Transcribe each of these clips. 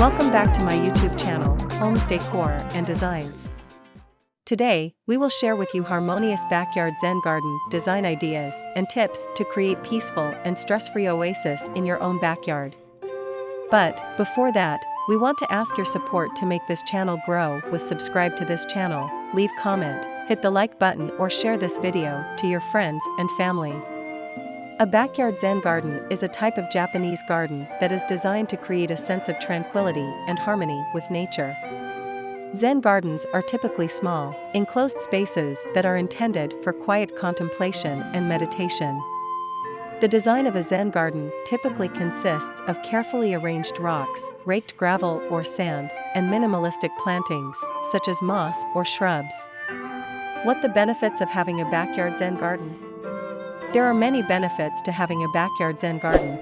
Welcome back to my YouTube channel, Homes Decor and Designs. Today, we will share with you harmonious backyard Zen garden design ideas and tips to create peaceful and stress-free oasis in your own backyard. But, before that, we want to ask your support to make this channel grow with subscribe to this channel, leave comment, hit the like button or share this video to your friends and family. A backyard Zen garden is a type of Japanese garden that is designed to create a sense of tranquility and harmony with nature. Zen gardens are typically small, enclosed spaces that are intended for quiet contemplation and meditation. The design of a Zen garden typically consists of carefully arranged rocks, raked gravel or sand, and minimalistic plantings, such as moss or shrubs. What the benefits of having a backyard Zen garden? There are many benefits to having a backyard Zen garden.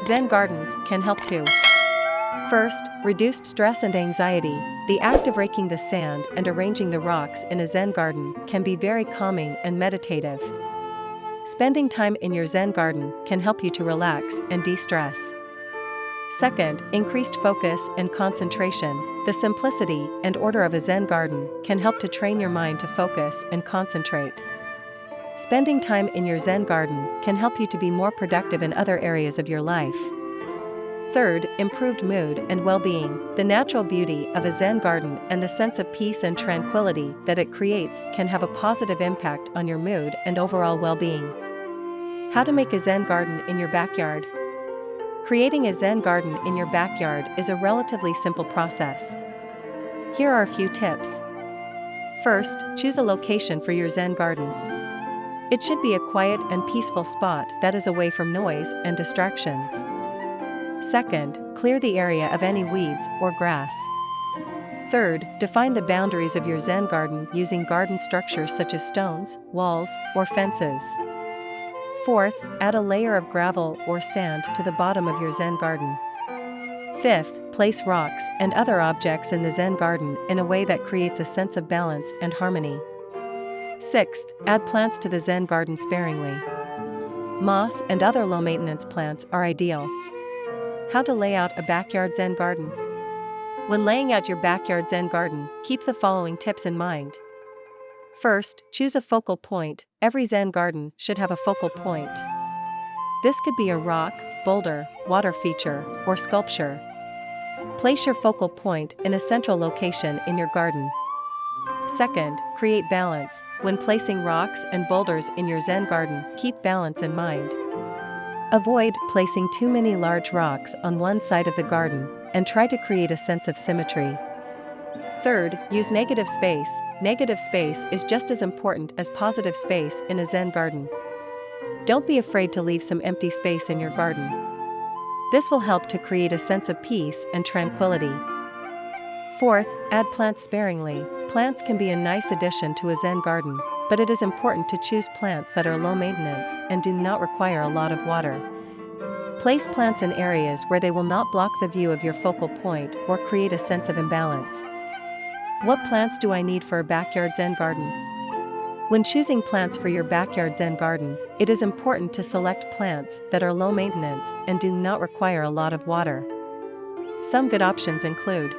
Zen gardens can help to: first, reduced stress and anxiety. The act of raking the sand and arranging the rocks in a Zen garden can be very calming and meditative. Spending time in your Zen garden can help you to relax and de-stress. Second, increased focus and concentration. The simplicity and order of a Zen garden can help to train your mind to focus and concentrate. Spending time in your Zen garden can help you to be more productive in other areas of your life. Third, improved mood and well-being. The natural beauty of a Zen garden and the sense of peace and tranquility that it creates can have a positive impact on your mood and overall well-being. How to make a Zen garden in your backyard? Creating a Zen garden in your backyard is a relatively simple process. Here are a few tips. First, choose a location for your Zen garden. It should be a quiet and peaceful spot that is away from noise and distractions. Second, clear the area of any weeds or grass. Third, define the boundaries of your Zen garden using garden structures such as stones, walls, or fences. Fourth, add a layer of gravel or sand to the bottom of your Zen garden. Fifth, place rocks and other objects in the Zen garden in a way that creates a sense of balance and harmony. Sixth, add plants to the Zen garden sparingly. Moss and other low-maintenance plants are ideal. How to lay out a backyard Zen garden? When laying out your backyard Zen garden, keep the following tips in mind. First, choose a focal point. Every Zen garden should have a focal point. This could be a rock, boulder, water feature, or sculpture. Place your focal point in a central location in your garden. Second, create balance. When placing rocks and boulders in your Zen garden, keep balance in mind. Avoid placing too many large rocks on one side of the garden, and try to create a sense of symmetry. Third, use negative space. Negative space is just as important as positive space in a Zen garden. Don't be afraid to leave some empty space in your garden. This will help to create a sense of peace and tranquility. Fourth, add plants sparingly. Plants can be a nice addition to a Zen garden, but it is important to choose plants that are low maintenance and do not require a lot of water. Place plants in areas where they will not block the view of your focal point or create a sense of imbalance. What plants do I need for a backyard Zen garden? When choosing plants for your backyard Zen garden, it is important to select plants that are low maintenance and do not require a lot of water. Some good options include: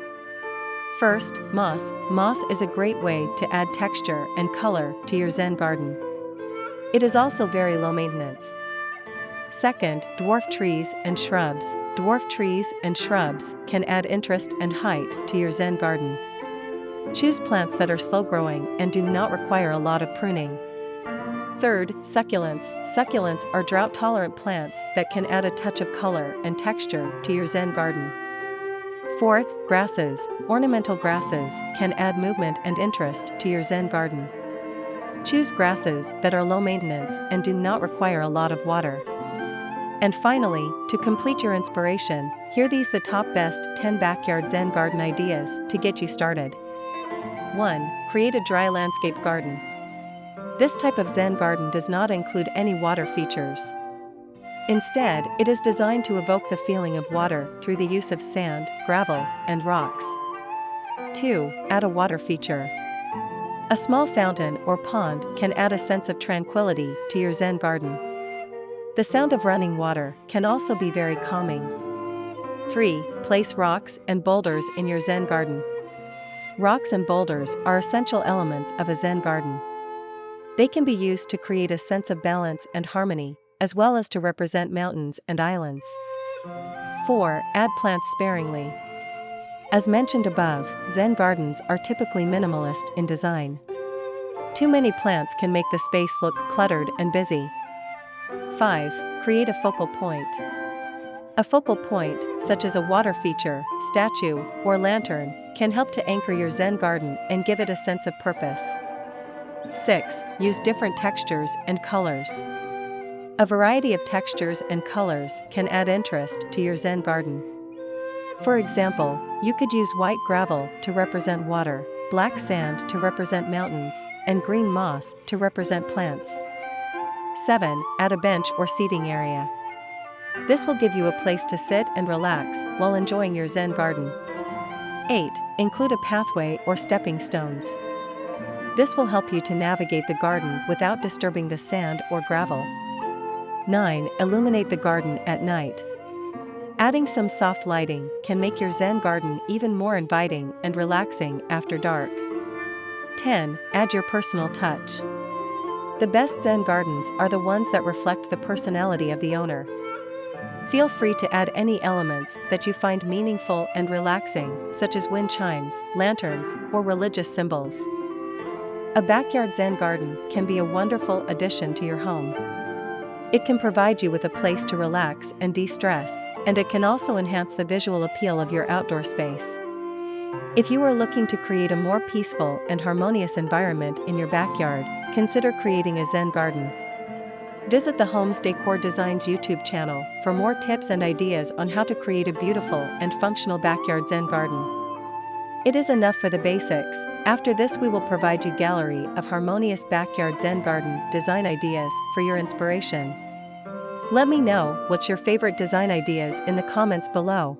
first, moss. Moss is a great way to add texture and color to your Zen garden. It is also very low maintenance. Second, dwarf trees and shrubs. Dwarf trees and shrubs can add interest and height to your Zen garden. Choose plants that are slow growing and do not require a lot of pruning. Third, succulents. Succulents are drought-tolerant plants that can add a touch of color and texture to your Zen garden. Fourth, grasses. Ornamental grasses can add movement and interest to your Zen garden. Choose grasses that are low maintenance and do not require a lot of water. And finally, to complete your inspiration, here these the top best 10 backyard Zen garden ideas to get you started. 1. Create a dry landscape garden. This type of Zen garden does not include any water features. Instead, it is designed to evoke the feeling of water through the use of sand, gravel, and rocks. 2. Add a water feature. A small fountain or pond can add a sense of tranquility to your Zen garden. The sound of running water can also be very calming. 3. Place rocks and boulders in your Zen garden. Rocks and boulders are essential elements of a Zen garden. They can be used to create a sense of balance and harmony, as well as to represent mountains and islands. 4. Add plants sparingly. As mentioned above, Zen gardens are typically minimalist in design. Too many plants can make the space look cluttered and busy. 5. Create a focal point. A focal point, such as a water feature, statue, or lantern, can help to anchor your Zen garden and give it a sense of purpose. 6. Use different textures and colors. A variety of textures and colors can add interest to your Zen garden. For example, you could use white gravel to represent water, black sand to represent mountains, and green moss to represent plants. 7. Add a bench or seating area. This will give you a place to sit and relax while enjoying your Zen garden. 8. Include a pathway or stepping stones. This will help you to navigate the garden without disturbing the sand or gravel. 9. Illuminate the garden at night. Adding some soft lighting can make your Zen garden even more inviting and relaxing after dark. 10. Add your personal touch. The best Zen gardens are the ones that reflect the personality of the owner. Feel free to add any elements that you find meaningful and relaxing, such as wind chimes, lanterns, or religious symbols. A backyard Zen garden can be a wonderful addition to your home. It can provide you with a place to relax and de-stress, and it can also enhance the visual appeal of your outdoor space. If you are looking to create a more peaceful and harmonious environment in your backyard, consider creating a Zen garden. Visit the Homes Decor Designs YouTube channel for more tips and ideas on how to create a beautiful and functional backyard Zen garden. It is enough for the basics. After this, we will provide you a gallery of harmonious backyard Zen garden design ideas for your inspiration. Let me know what's your favorite design ideas in the comments below.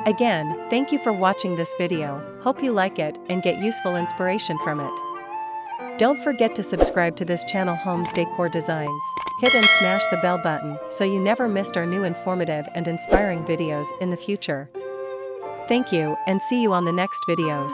Again, thank you for watching this video. Hope you like it and get useful inspiration from it. Don't forget to subscribe to this channel, Homes Decor Designs. Hit and smash the bell button so you never missed our new informative and inspiring videos in the future. Thank you, and see you on the next videos.